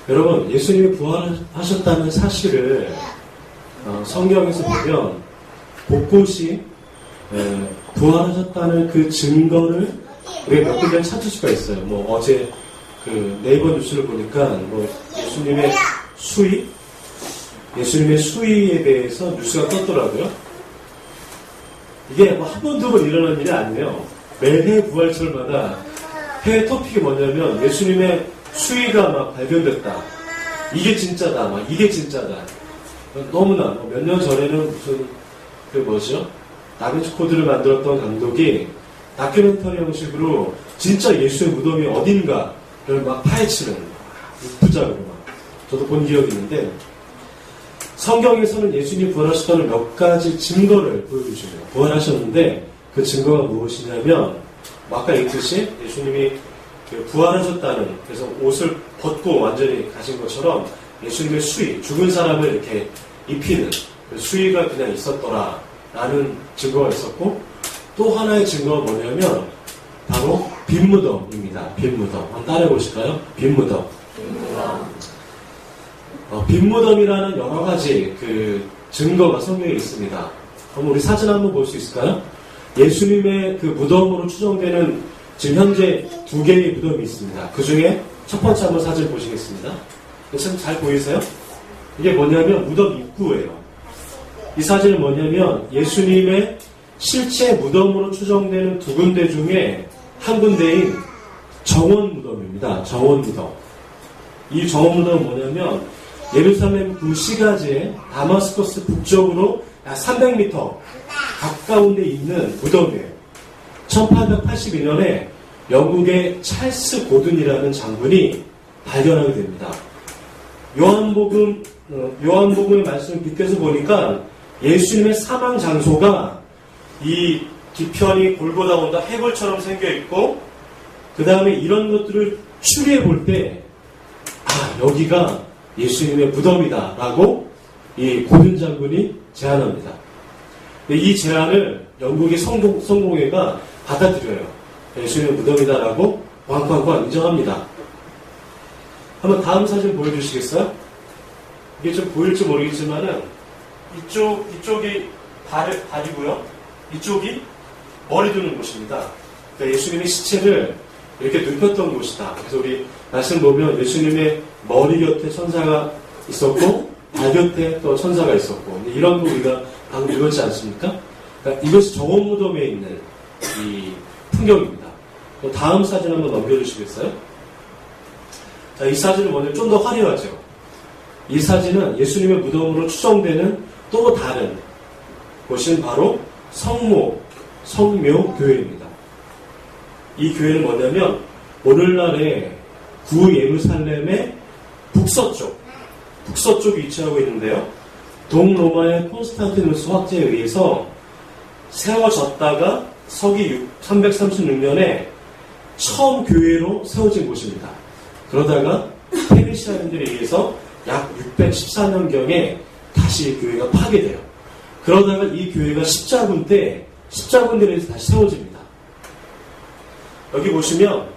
여러분, 예수님이 부활하셨다는 사실을 성경에서 보면 곳곳이 부활하셨다는 그 증거를 우리가 몇 군데 찾을 수가 있어요. 뭐 어제 그 네이버 뉴스를 보니까 뭐 예수님의 수위에 대해서 뉴스가 떴더라고요. 이게 뭐 한 번, 두 번 일어난 일이 아니에요. 매해 부활절마다 해외 토픽이 뭐냐면 예수님의 수위가 막 발견됐다. 이게 진짜다. 막 이게 진짜다. 너무나 몇 년 전에는 무슨 다빈치 코드를 만들었던 감독이 다큐멘터리 형식으로 진짜 예수의 무덤이 어딘가를 막 파헤치는 부작으로 막 저도 본 기억이 있는데 성경에서는 예수님이 부활하셨다는 몇 가지 증거를 보여주시네요. 부활하셨는데 그 증거가 무엇이냐면 아까 얘기했듯이 예수님이 부활하셨다는 그래서 옷을 벗고 완전히 가신 것처럼 예수님의 수위, 죽은 사람을 이렇게 입히는 그 수위가 그냥 있었더라라는 증거가 있었고 또 하나의 증거가 뭐냐면 바로 빈무덤입니다. 빈무덤. 한번 따라해 보실까요? 빈무덤. 빈무덤이라는 여러 가지 그 증거가 성경에 있습니다. 그럼 우리 사진 한번 볼 수 있을까요? 예수님의 그 무덤으로 추정되는 지금 현재 2개의 무덤이 있습니다. 그 중에 첫 번째 한번 사진 보시겠습니다. 지금 잘 보이세요? 이게 뭐냐면 무덤 입구예요. 이 사진은 뭐냐면 예수님의 실제 무덤으로 추정되는 2군데 중에 한 군데인 정원 무덤입니다. 정원 무덤. 이 정원 무덤은 뭐냐면 예루살렘 구시가지에 다마스커스 북쪽으로 약 300m 가까운 데 있는 무덤이에요. 1882년에 영국의 찰스 고든이라는 장군이 발견하게 됩니다. 요한복음의 말씀을 빗대서 보니까 예수님의 사망 장소가 이 뒤편이 골고다 온다 해골처럼 생겨있고 그 다음에 이런 것들을 추리해 볼 때 여기가 예수님의 무덤이다 라고 이 고든 장군이 제안합니다. 이 제안을 영국의 성공회가 받아들여요. 예수님의 무덤이다 라고 꽝꽝꽝 인정합니다. 한번 다음 사진 보여주시겠어요? 이게 좀 보일지 모르겠지만은 이쪽이 발이고요. 이쪽이 머리 두는 곳입니다. 그러니까 예수님의 시체를 이렇게 눕혔던 곳이다. 그래서 우리 말씀 보면 예수님의 머리 곁에 천사가 있었고 발 곁에 또 천사가 있었고 이런 거 우리가 방금 읽었지 않습니까? 그러니까 이것이 정원 무덤에 있는 이 풍경입니다. 다음 사진 한번 넘겨주시겠어요? 자, 이 사진은 먼저 좀 더 화려하죠. 이 사진은 예수님의 무덤으로 추정되는 또 다른 곳은 바로 성묘교회입니다. 이 교회는 뭐냐면 오늘날의 구예루살렘의 북서쪽에 위치하고 있는데요. 동로마의 콘스탄티누스 황제에 의해서 세워졌다가 서기 336년에 처음 교회로 세워진 곳입니다. 그러다가 페르시아인들에 의해서 약 614년경에 다시 교회가 파괴돼요. 그러다가 이 교회가 십자군들에 의해서 다시 세워집니다. 여기 보시면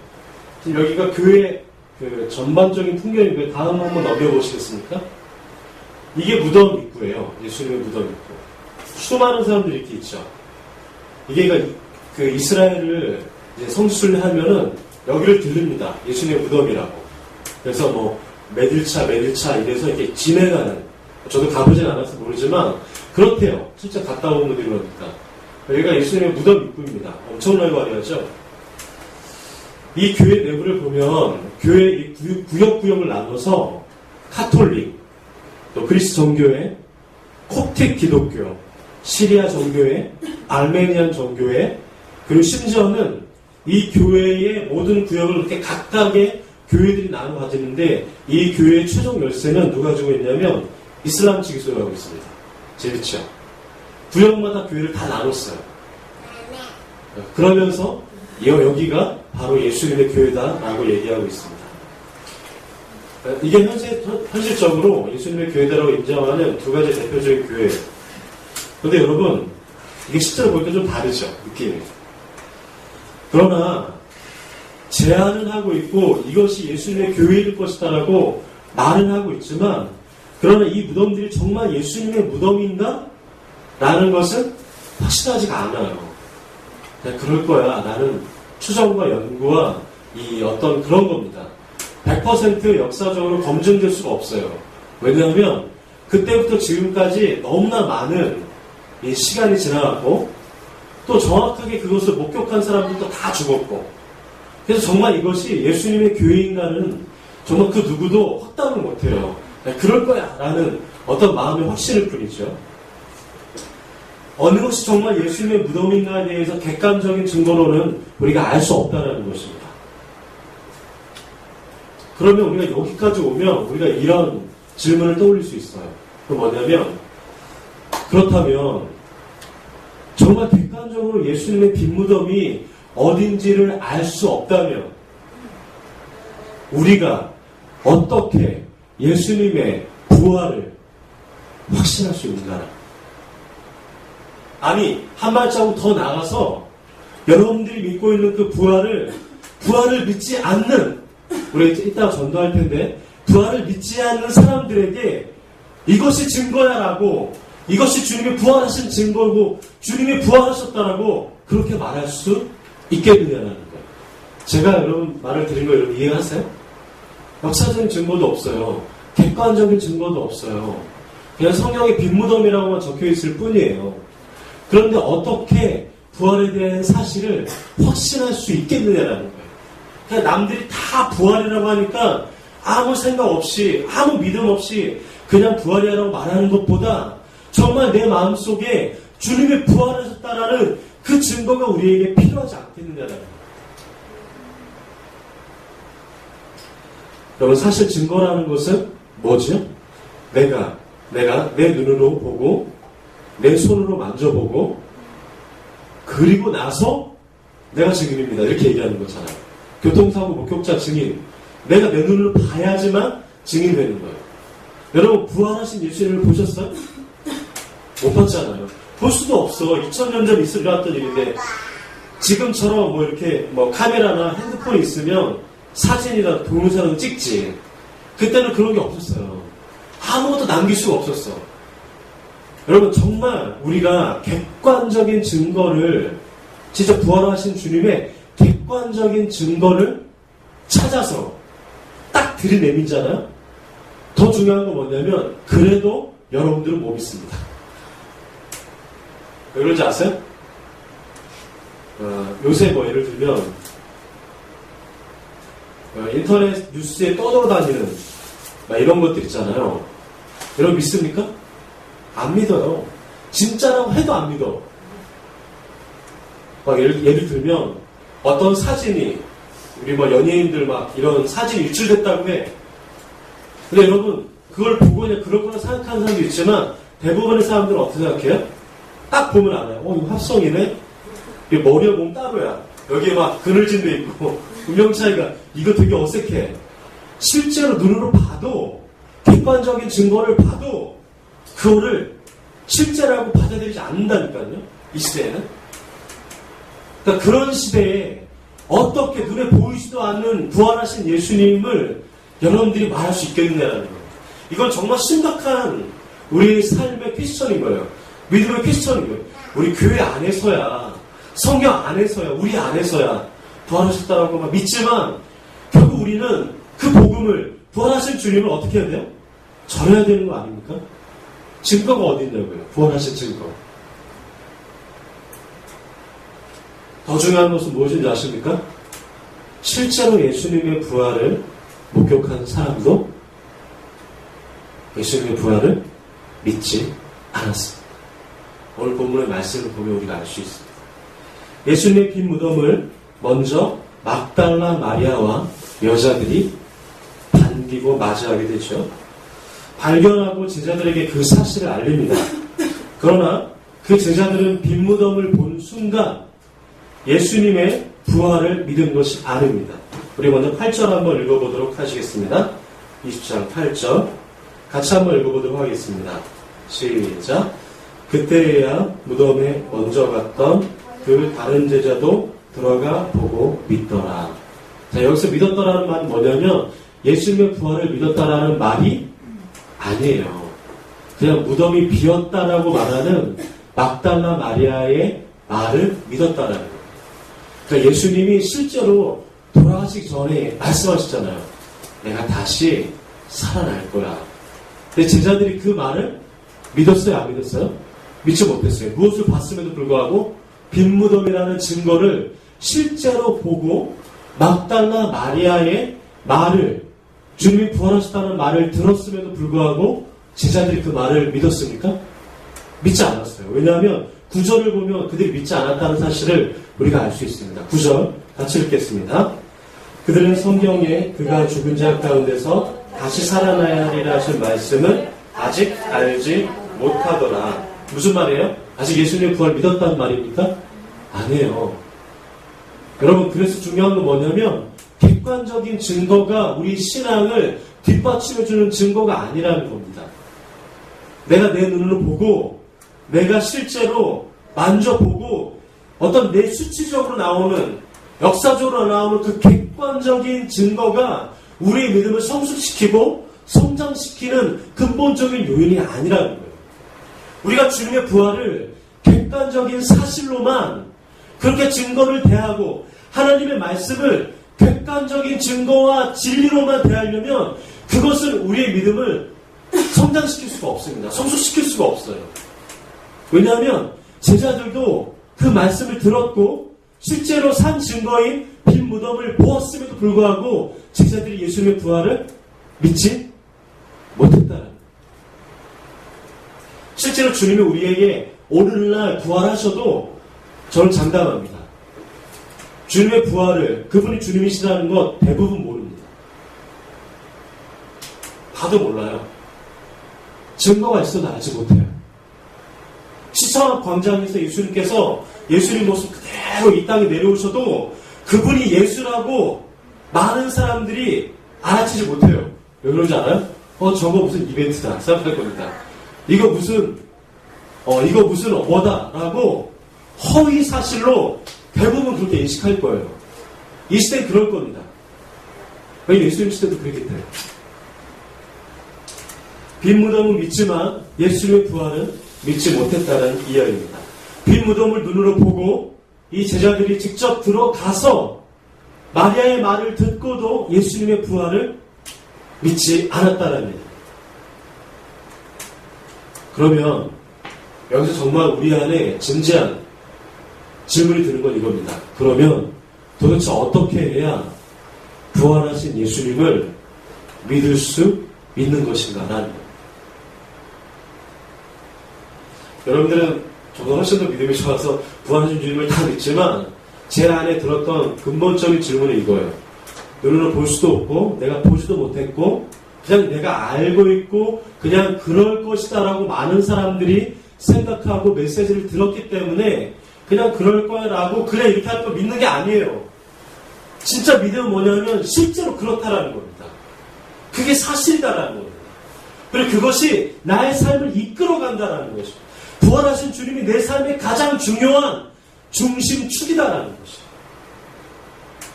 여기가 교회 그 전반적인 풍경이고요. 다음 한번 넘겨보시겠습니까? 이게 무덤 입구예요. 예수님의 무덤 입구. 수많은 사람들이 이렇게 있죠. 이게 그 이스라엘을 이제 성수를 하면은 여기를 들릅니다. 예수님의 무덤이라고. 그래서 뭐 매들차 이래서 이렇게 지내가는, 저도 가보진 않아서 모르지만 그렇대요. 진짜 갔다 온 분들이 그러니까. 여기가 예수님의 무덤 입구입니다. 엄청나게 화려하죠. 이 교회 내부를 보면 교회 구역을 나눠서 카톨릭, 또 그리스 정교회, 콥틱 기독교, 시리아 정교회, 알메니안 정교회, 그리고 심지어는 이 교회의 모든 구역을 이렇게 각각의 교회들이 나눠 가지는데 이 교회의 최종 열쇠는 누가 가지고 있냐면 이슬람 측이 소유하고 있습니다. 재밌죠? 구역마다 교회를 다 나눴어요. 그러면서 여기가 바로 예수님의 교회다라고 얘기하고 있습니다. 이게 현실적으로 예수님의 교회다라고 인정하는 2가지 대표적인 교회예요. 그런데 여러분, 이게 실제로 보니까 좀 다르죠, 느낌이. 그러나 제안은 하고 있고 이것이 예수님의 교회일 것이다라고 말은 하고 있지만 그러나 이 무덤들이 정말 예수님의 무덤인가? 라는 것은 확실하지가 않아요. 그냥 그럴 거야. 나는 추정과 연구와 이 어떤 그런 겁니다. 100% 역사적으로 검증될 수가 없어요. 왜냐하면 그때부터 지금까지 너무나 많은 이 시간이 지나갔고 또 정확하게 그것을 목격한 사람들도 다 죽었고 그래서 정말 이것이 예수님의 교회인가는 정말 그 누구도 확답을 못해요. 그럴 거야 라는 어떤 마음의 확신을 뿐이죠. 어느 것이 정말 예수님의 무덤인가에 대해서 객관적인 증거로는 우리가 알 수 없다는 것입니다. 그러면 우리가 여기까지 오면 우리가 이런 질문을 떠올릴 수 있어요. 그 뭐냐면 그렇다면 정말 객관적으로 예수님의 빈무덤이 어딘지를 알 수 없다면 우리가 어떻게 예수님의 부활을 확신할 수 있는가? 아니 한 발자국 더 나가서 여러분들이 믿고 있는 그 부활을 믿지 않는 우리가 이따가 전도할 텐데 부활을 믿지 않는 사람들에게 이것이 증거야라고 이것이 주님이 부활하신 증거고 주님이 부활하셨다라고 그렇게 말할 수 있겠느냐는 거예요. 제가 여러분 말을 드린 거 여러분 이해하세요? 역사적인 증거도 없어요. 객관적인 증거도 없어요. 그냥 성경에 빈무덤이라고만 적혀있을 뿐이에요. 그런데 어떻게 부활에 대한 사실을 확신할 수 있겠느냐라는 거예요. 그냥 남들이 다 부활이라고 하니까 아무 생각 없이 아무 믿음 없이 그냥 부활이라고 말하는 것보다 정말 내 마음속에 주님이 부활하셨다라는 그 증거가 우리에게 필요하지 않겠느냐라는 거예요. 여러분 사실 증거라는 것은 뭐죠? 내가 내 눈으로 보고 내 손으로 만져보고 그리고 나서 내가 증인입니다. 이렇게 얘기하는 거잖아요. 교통사고 목격자 증인. 내가 내 눈으로 봐야지만 증인되는 거예요. 여러분 부활하신 예수님을 보셨어요? 못 봤잖아요. 볼 수도 없어. 2000년 전 일어났던 일인데 지금처럼 뭐 이렇게 뭐 카메라나 핸드폰이 있으면 사진이나 동영상을 찍지. 그때는 그런 게 없었어요. 아무것도 남길 수가 없었어. 여러분 정말 우리가 객관적인 증거를 진짜 부활하신 주님의 객관적인 증거를 찾아서 딱 들이내밀잖아요. 더 중요한 건 뭐냐면 그래도 여러분들은 못 믿습니다. 왜 그런지 아세요? 요새 뭐 예를 들면 인터넷 뉴스에 떠돌아다니는 막 이런 것들 있잖아요. 여러분 믿습니까? 안 믿어요. 진짜라고 해도 안 믿어. 막 예를 들면 어떤 사진이 우리 뭐 연예인들 막 이런 사진 유출됐다고 해. 근데 여러분 그걸 보고 그냥 그렇구나 생각하는 사람도 있지만 대부분의 사람들은 어떻게 생각해요? 딱 보면 알아요. 이거 합성이네? 이게 머리하고 보면 따로야. 여기에 막 그늘진도 있고 음영 차이가 이거 되게 어색해. 실제로 눈으로 봐도 객관적인 증거를 봐도 그거를 실제라고 받아들이지 않는다니까요. 이 시대에는. 그러니까 그런 시대에 어떻게 눈에 보이지도 않는 부활하신 예수님을 여러분들이 말할 수 있겠느냐라는 거예요. 이건 정말 심각한 우리 삶의 퀘스천인 거예요. 믿음의 퀘스천인 거예요. 우리 교회 안에서야 성경 안에서야 우리 안에서야 부활하셨다라고 막 믿지만 결국 우리는 그 복음을 부활하신 주님을 어떻게 해야 돼요? 전해야 되는 거 아닙니까? 증거가 어디 있냐고요. 부활하신 증거. 더 중요한 것은 무엇인지 아십니까? 실제로 예수님의 부활을 목격한 사람도 예수님의 부활을 믿지 않았습니다. 오늘 본문의 말씀을 보면 우리가 알 수 있습니다. 예수님의 빈 무덤을 먼저 막달라 마리아와 여자들이 반기고 맞이하게 되죠. 발견하고 제자들에게 그 사실을 알립니다. 그러나 그 제자들은 빈 무덤을 본 순간 예수님의 부활을 믿은 것이 아닙니다. 우리 먼저 8절 한번 읽어보도록 하시겠습니다. 20장 8절 같이 한번 읽어보도록 하겠습니다. 시작. 그때야 무덤에 먼저 갔던 그 다른 제자도 들어가 보고 믿더라. 자, 여기서 믿었더라는 말은 뭐냐면 예수님의 부활을 믿었다라는 말이 아니에요. 그냥 무덤이 비었다라고 말하는 막달라 마리아의 말을 믿었다라는 거예요. 그러니까 예수님이 실제로 돌아가시기 전에 말씀하셨잖아요. 내가 다시 살아날 거야. 근데 제자들이 그 말을 믿었어요? 안 믿었어요? 믿지 못했어요. 무엇을 봤음에도 불구하고 빈 무덤이라는 증거를 실제로 보고 막달라 마리아의 말을, 주님이 부활하셨다는 말을 들었음에도 불구하고 제자들이 그 말을 믿었습니까? 믿지 않았어요. 왜냐하면 9절을 보면 그들이 믿지 않았다는 사실을 우리가 알 수 있습니다. 9절 같이 읽겠습니다. 그들은 성경에 그가 죽은 자 가운데서 다시 살아나야 하리라 하신 말씀을 아직 알지 못하더라. 무슨 말이에요? 아직 예수님의 부활을 믿었다는 말입니까? 아니에요. 여러분, 그래서 중요한 건 뭐냐면 객관적인 증거가 우리 신앙을 뒷받침해주는 증거가 아니라는 겁니다. 내가 내 눈으로 보고 내가 실제로 만져보고 어떤 내 수치적으로 나오는, 역사적으로 나오는 그 객관적인 증거가 우리의 믿음을 성숙시키고 성장시키는 근본적인 요인이 아니라는 거예요. 우리가 주님의 부활을 객관적인 사실로만 그렇게 증거를 대하고 하나님의 말씀을 객관적인 증거와 진리로만 대하려면 그것은 우리의 믿음을 성장시킬 수가 없습니다. 성숙시킬 수가 없어요. 왜냐하면 제자들도 그 말씀을 들었고 실제로 산 증거인 빈 무덤을 보았음에도 불구하고 제자들이 예수님의 부활을 믿지 못했다는 거예요. 실제로 주님이 우리에게 오늘날 부활하셔도 저는 장담합니다. 주님의 부활을, 그분이 주님이시라는 것 대부분 모릅니다. 봐도 몰라요. 증거가 있어도 알지 못해요. 시청 광장에서 예수님께서 예수님 모습 그대로 이 땅에 내려오셔도 그분이 예수라고 많은 사람들이 알아채지 못해요. 왜 그런지 알아요? 저거 무슨 이벤트다 생각할 겁니다. 이거 무슨 뭐다라고 허위 사실로 대부분 그렇게 인식할 거예요. 이 시대는 그럴 겁니다. 왜 예수님 시대도 그랬겠대요. 빈 무덤은 믿지만 예수님의 부활은 믿지 못했다는 이야기입니다. 빈 무덤을 눈으로 보고 이 제자들이 직접 들어가서 마리아의 말을 듣고도 예수님의 부활을 믿지 않았다는 얘기입니다. 그러면 여기서 정말 우리 안에 진지한 질문이 드는 건 이겁니다. 그러면 도대체 어떻게 해야 부활하신 예수님을 믿을 수 있는 것인가? 라는 거예요. 여러분들은 저도 훨씬 더 믿음이 좋아서 부활하신 주님을 다 믿지만 제 안에 들었던 근본적인 질문은 이거예요. 눈으로 볼 수도 없고 내가 보지도 못했고 그냥 내가 알고 있고 그냥 그럴 것이다 라고 많은 사람들이 생각하고 메시지를 들었기 때문에 그냥 그럴 거야 라고 그냥 이렇게 할 거 믿는 게 아니에요. 진짜 믿음은 뭐냐면 실제로 그렇다라는 겁니다. 그게 사실이다라는 겁니다. 그리고 그것이 나의 삶을 이끌어간다라는 것이죠. 부활하신 주님이 내 삶의 가장 중요한 중심축이다라는 것이죠.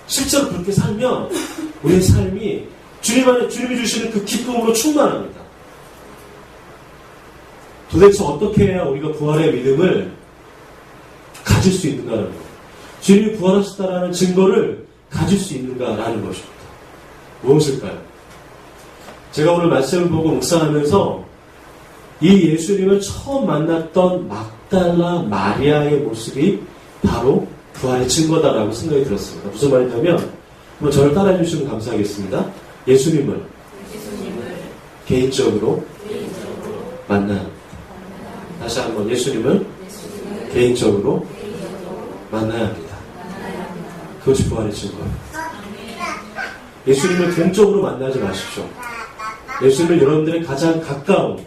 실제로 그렇게 살면 우리의 삶이 주님 안에 주님이 주시는 그 기쁨으로 충만합니다. 도대체 어떻게 해야 우리가 부활의 믿음을 가질 수 있는가라는 거예요. 주님이 부활하셨다라는 증거를 가질 수 있는가라는 것입니다. 무엇일까요? 제가 오늘 말씀을 보고 묵상하면서 이 예수님을 처음 만났던 막달라 마리아의 모습이 바로 부활의 증거다라고 생각이 들었습니다. 무슨 말이냐면 한번 저를 따라해 주시면 감사하겠습니다. 예수님을 개인적으로 만나야 합니다. 다시 한번 예수님을 개인적으로 만나야 합니다. 그것이 부활의 증거예요. 예수님을 공적으로 만나지 마십시오. 예수님을 여러분들의 가장 가까운,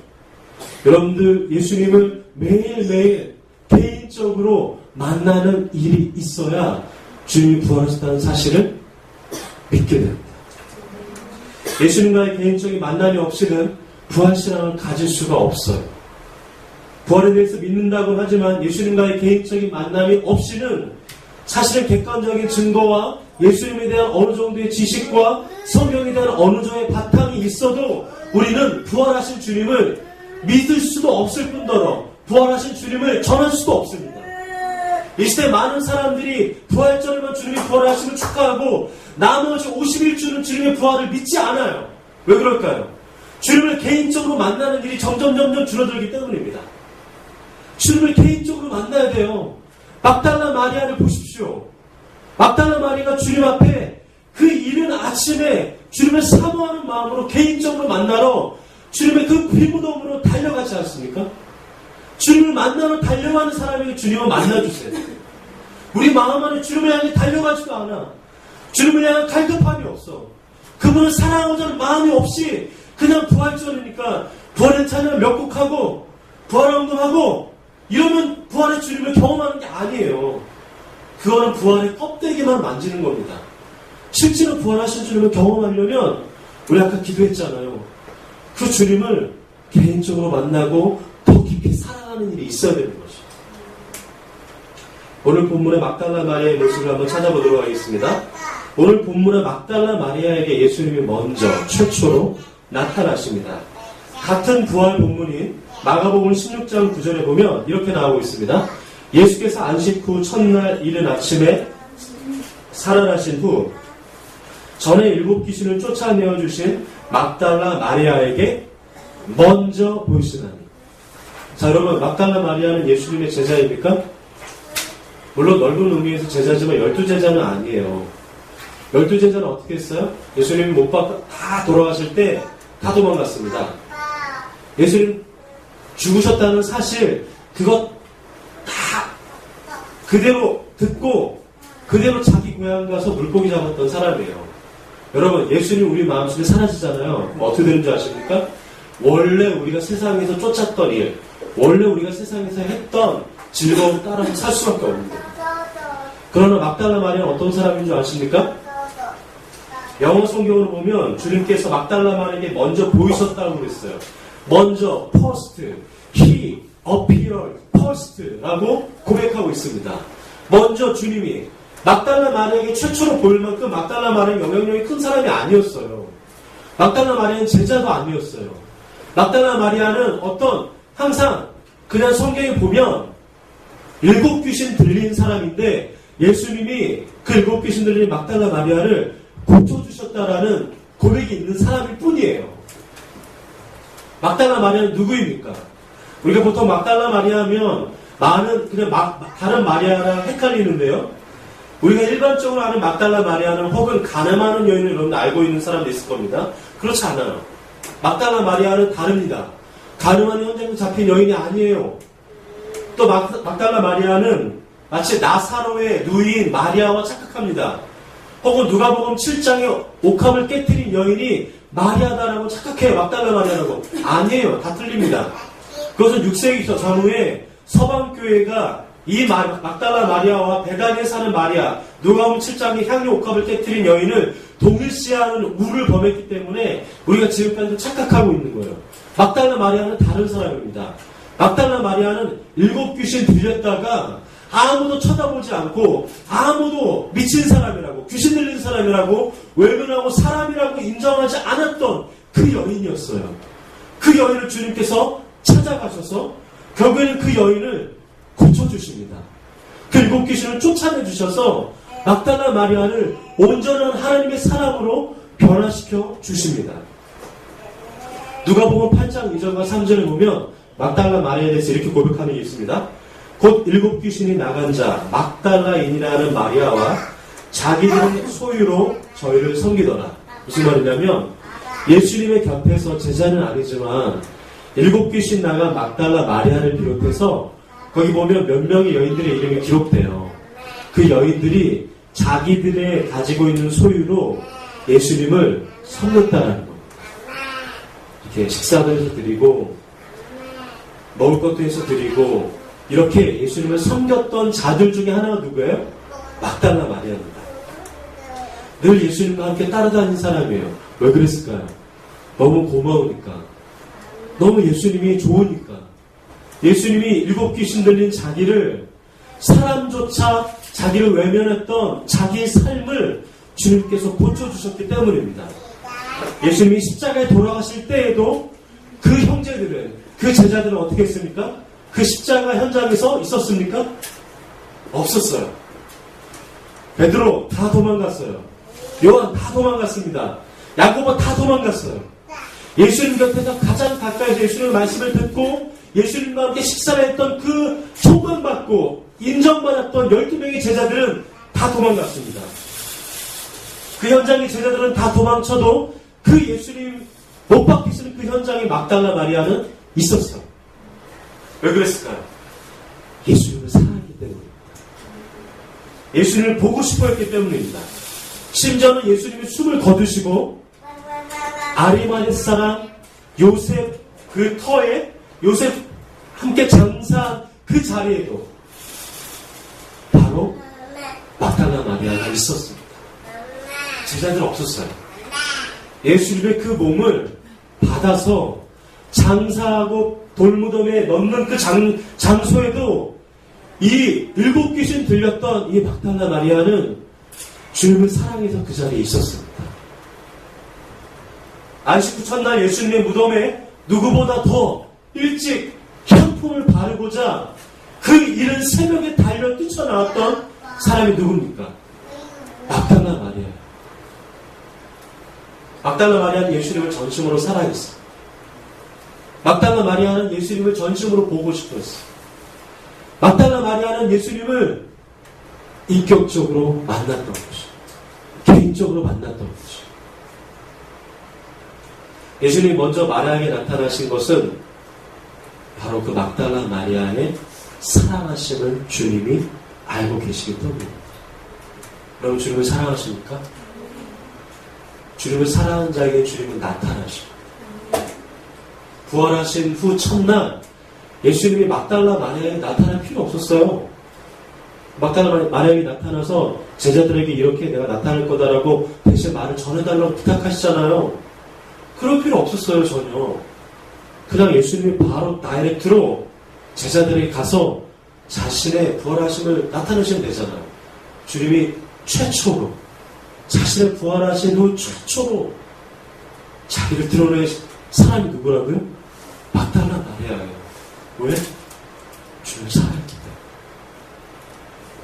여러분들 예수님을 매일매일 개인적으로 만나는 일이 있어야 주님이 부활하셨다는 사실을 믿게 됩니다. 예수님과의 개인적인 만남이 없이는 부활신앙을 가질 수가 없어요. 부활에 대해서 믿는다고 하지만 예수님과의 개인적인 만남이 없이는 사실은 객관적인 증거와 예수님에 대한 어느 정도의 지식과 성경에 대한 어느 정도의 바탕이 있어도 우리는 부활하신 주님을 믿을 수도 없을 뿐더러 부활하신 주님을 전할 수도 없습니다. 이 시대 많은 사람들이 부활절에만 주님이 부활하심을 축하하고 나머지 51주는 주님의 부활을 믿지 않아요. 왜 그럴까요? 주님을 개인적으로 만나는 일이 점점 줄어들기 때문입니다. 주님을 개인적으로 만나야 돼요. 막달라 마리아를 보십시오. 막달라 마리아가 주님 앞에 그 이른 아침에 주님을 사모하는 마음으로 개인적으로 만나러 주님의 그 비무덤으로 달려가지 않습니까? 주님을 만나러 달려가는 사람에게 주님을 만나주세요. 우리 마음 안에 주님을 향해 달려가지도 않아. 주님을 향한 갈급함이 없어. 그분을 사랑하고자 하는 마음이 없이 그냥 부활절이니까 부활의 찬양 몇 곡하고 부활운동하고 이러면 부활의 주님을 경험하는 게 아니에요. 그거는 부활의 껍데기만 만지는 겁니다. 실제로 부활하신 주님을 경험하려면 우리 아까 기도했잖아요. 그 주님을 개인적으로 만나고 더 깊이 사랑하는 일이 있어야 되는 거죠. 오늘 본문의 막달라 마리아의 모습을 한번 찾아보도록 하겠습니다. 오늘 본문의 막달라 마리아에게 예수님이 먼저 최초로 나타나십니다. 같은 부활 본문인 마가복음 16장 9절에 보면 이렇게 나오고 있습니다. 예수께서 안식 후 첫날 이른 아침에 살아나신 후 전에 7 귀신을 쫓아내어 주신 막달라 마리아에게 먼저 보이시다니. 자, 여러분, 막달라 마리아는 예수님의 제자입니까? 물론 넓은 의미에서 제자지만 12제자는 아니에요. 12제자는 어떻게 했어요? 예수님이 못 받고 다 돌아가실 때 다 도망갔습니다. 예수님 죽으셨다는 사실 그것 다 그대로 듣고 그대로 자기 고향 가서 물고기 잡았던 사람이에요. 여러분, 예수님 우리 마음속에 사라지잖아요. 그럼 어떻게 되는지 아십니까? 원래 우리가 세상에서 쫓았던 일, 원래 우리가 세상에서 했던 즐거움 따라서 살 수밖에 없는 거예요. 그러나 막달라 마리아는 어떤 사람인 줄 아십니까? 영어 성경으로 보면 주님께서 막달라 마리아에게 먼저 보이셨다고 그랬어요. 먼저 first, he appeared first라고 고백하고 있습니다. 먼저 주님이 막달라 마리아에게 최초로 보일 만큼 막달라 마리아는 영향력이 큰 사람이 아니었어요. 막달라 마리아는 제자도 아니었어요. 막달라 마리아는 항상 그냥 성경에 보면 7 귀신 들린 사람인데 예수님이 그 7 귀신 들린 막달라 마리아를 고쳐주셨다라는 고백이 있는 사람일 뿐이에요. 막달라 마리아는 누구입니까? 우리가 보통 막달라 마리아 하면 많은 다른 마리아랑 헷갈리는데요. 우리가 일반적으로 아는 막달라 마리아는 혹은 가늠하는 여인을 여러분 알고 있는 사람도 있을 겁니다. 그렇지 않아요. 막달라 마리아는 다릅니다. 가늠하는 현장에 잡힌 여인이 아니에요. 또 막달라 마리아는 마치 나사로의 누이인 마리아와 착각합니다. 혹은 누가복음 7장에 옥합을 깨뜨린 여인이 마리아다라고 착각해요. 막달라 마리아라고. 아니에요. 다 틀립니다. 그것은 6세기 전후에 서방교회가 이 막달라 마리아와 베다니에 사는 마리아, 누가복음 7장에 향유 옥합을 깨뜨린 여인을 동일시하는 우를 범했기 때문에 우리가 지금까지 착각하고 있는 거예요. 막달라 마리아는 다른 사람입니다. 막달라 마리아는 7 귀신 들렸다가 아무도 쳐다보지 않고 아무도 미친 사람이라고 귀신 들린 사람이라고 외면하고 사람이라고 인정하지 않았던 그 여인이었어요. 그 여인을 주님께서 찾아가셔서 결국에는 그 여인을 고쳐주십니다. 그 7 귀신을 쫓아내주셔서 막달라 마리아를 온전한 하나님의 사람으로 변화시켜 주십니다. 누가복음 8장 2절과 3절을 보면 막달라 마리아에 대해서 이렇게 고백하는 게 있습니다. 곧 7 귀신이 나간 자 막달라인이라는 마리아와 자기들의 소유로 저희를 섬기더라. 무슨 말이냐면 예수님의 곁에서 제자는 아니지만 7 귀신 나간 막달라 마리아를 비롯해서 거기 보면 몇 명의 여인들의 이름이 기록돼요. 그 여인들이 자기들의 가지고 있는 소유로 예수님을 섬겼다는 거. 이렇게 식사도 해서 드리고 먹을 것도 해서 드리고 이렇게 예수님을 섬겼던 자들 중에 하나가 누구예요? 막달라 마리아입니다. 늘 예수님과 함께 따라다닌 사람이에요. 왜 그랬을까요? 너무 고마우니까. 너무 예수님이 좋으니까. 예수님이 7 귀신 들린 자기를 사람조차 자기를 외면했던 자기의 삶을 주님께서 고쳐주셨기 때문입니다. 예수님이 십자가에 돌아가실 때에도 그 형제들은, 그 제자들은 어떻게 했습니까? 그 십자가 현장에서 있었습니까? 없었어요. 베드로 다 도망갔어요. 요한 다 도망갔습니다. 야고보 다 도망갔어요. 예수님 곁에서 가장 가까이서 예수님의 말씀을 듣고 예수님과 함께 식사를 했던 그 총명받고 인정받았던 12명의 제자들은 다 도망갔습니다. 그 현장의 제자들은 다 도망쳐도 그 예수님 못 박히시는 그 현장에 막달라 마리아는 있었어요. 왜 그랬을까요? 예수님을 사랑하기 때문입니다. 예수님을 보고 싶어 했기 때문입니다. 심지어는 예수님이 숨을 거두시고 아리마대 사람 요셉 그 터에 요셉 함께 장사한 그 자리에도 바로 막달라 마리아가 있었습니다. 제자들 없었어요. 예수님의 그 몸을 받아서 장사하고 돌무덤에 넣는 그 장소에도 이 7 귀신 들렸던 이 막달라 마리아는 주님을 사랑해서 그 자리에 있었습니다. 안식 후 첫날 예수님의 무덤에 누구보다 더 일찍 향품을 바르고자 그 이른 새벽에 달려 뛰쳐나왔던 사람이 누굽니까? 막달라 마리아. 막달라 마리아는 예수님을 전심으로 사랑했어요. 막달라 마리아는 예수님을 전심으로 보고 싶었어요. 막달라 마리아는 예수님을 인격적으로 만났던 것이죠. 개인적으로 만났던 것이죠. 예수님이 먼저 마리아에게 나타나신 것은 바로 그 막달라 마리아의 사랑하심을 주님이 알고 계시기 때문입니다. 여러분, 주님을 사랑하십니까? 주님을 사랑하는 자에게 주님은 나타나시고, 부활하신 후 첫날 예수님이 막달라 마리아에게 나타날 필요 없었어요. 막달라 마리아에게 나타나서 제자들에게 이렇게 내가 나타날 거다라고 대신 말을 전해달라고 부탁하시잖아요. 그럴 필요 없었어요, 전혀. 그냥 예수님이 바로 다이렉트로 제자들에게 가서 자신의 부활하심을 나타내시면 되잖아요. 주님이 최초로, 자신의 부활하신 후 최초로 자기를 드러낸 사람이 누구라고요? 막달라 마리아예요. 왜? 주님을 사랑했기 때문에.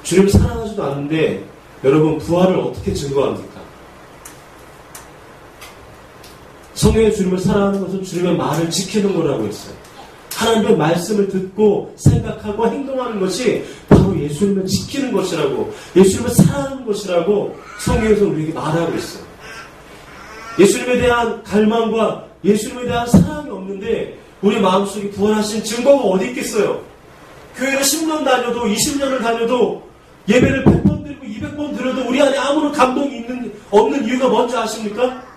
주님을 사랑하지도 않는데 여러분, 부활을 어떻게 증거합니까? 성경에 주님을 사랑하는 것은 주님의 말을 지키는 거라고 했어요. 하나님의 말씀을 듣고 생각하고 행동하는 것이 바로 예수님을 지키는 것이라고, 예수님을 사랑하는 것이라고 성경에서 우리에게 말하고 있어요. 예수님에 대한 갈망과 예수님에 대한 사랑이 없는데 우리 마음속에 부활하신 증거가 어디 있겠어요? 교회를 10년 다녀도 20년을 다녀도 예배를 100번 드리고 200번 드려도 우리 안에 아무런 감동이 없는 이유가 뭔지 아십니까?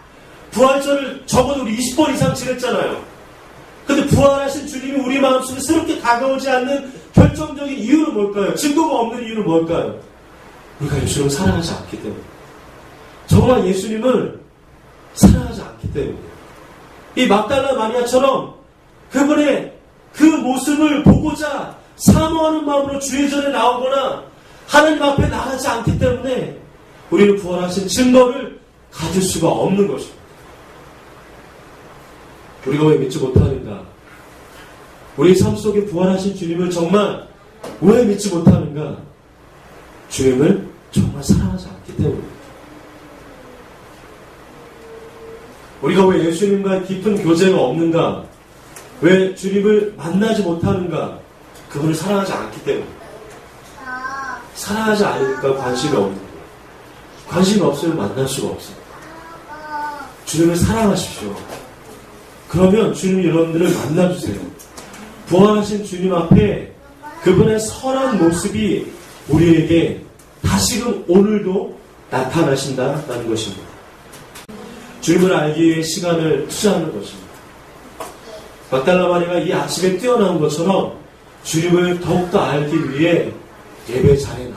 부활절을 적어도 우리 20번 이상 지냈잖아요. 근데 부활하신 주님이 우리 마음속에 새롭게 다가오지 않는 결정적인 이유는 뭘까요? 증거가 없는 이유는 뭘까요? 우리가 예수님을 사랑하지 않기 때문에. 정말 예수님을 사랑하지 않기 때문에. 이 막달라 마리아처럼 그분의 그 모습을 보고자 사모하는 마음으로 주의 전에 나오거나 하나님 앞에 나가지 않기 때문에 우리는 부활하신 증거를 가질 수가 없는 것입니다. 우리가 왜 믿지 못하는가? 우리 삶 속에 부활하신 주님을 정말 왜 믿지 못하는가? 주님을 정말 사랑하지 않기 때문입니다. 우리가 왜 예수님과 깊은 교제가 없는가? 왜 주님을 만나지 못하는가? 그분을 사랑하지 않기 때문에. 사랑하지 않으니까 관심이 없는 거예요. 관심이 없으면 만날 수가 없어요. 주님을 사랑하십시오. 그러면 주님이 여러분들을 만나주세요. 부활하신 주님 앞에 그분의 선한 모습이 우리에게 다시금 오늘도 나타나신다는 것입니다. 주님을 알기 위해 시간을 투자하는 것입니다. 막달라 마리아가 이 아침에 뛰어난 것처럼 주님을 더욱더 알기 위해 예배 자리에